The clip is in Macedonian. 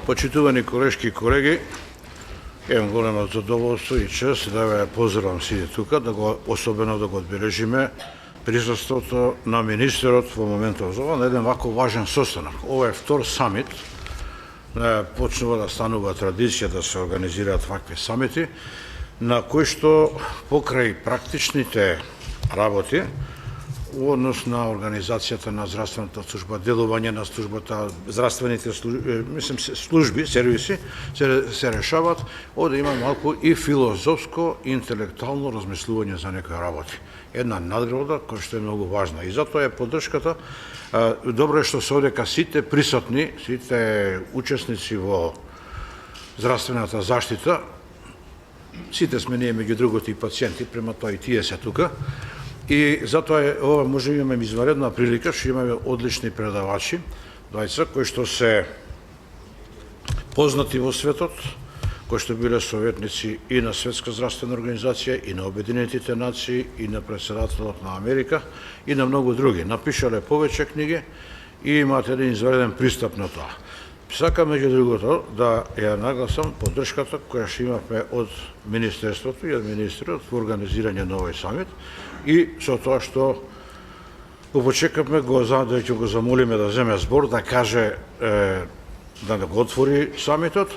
Почитувани колешки и колеги, имам големо задоволство и чест да ве поздравам сите тука, особено да го одбележиме присуството на министерот во моментов на еден вако важен состанок. Ова е втор самит, почнува да станува традиција да се организираат вакви самити, на кои што покрај практичните работи во однос на организацијата на здравствената служба, делување на службата, здравствените служби, сервиси се решават, оде има малку и филозофско, интелектуално размислување за некои работи. Една надграда која што е многу важна. И затоа е поддршката. Добро е што се одека сите присутни, сите учесници во здравствената заштита, сите сме ние меѓу другото и пациенти, према тоа и тие се тука. И затоа ова може да имаме изваредна прилика, што имаме одлични предавачи, двајца кои што се познати во светот, кои што биле советници и на Светска здравствена организација, и на Обединетите нации, и на председателот на Америка, и на многу други. Напишале повеќе книги и имаат еден извареден пристап на тоа. Сакам, меѓу другото, да ја нагласам поддршката која што имавме од Министерството и од министерот во организирање на овој самит и со тоа што го почекавме да ќе го замолиме да земе збор, да каже, да го отвори самитот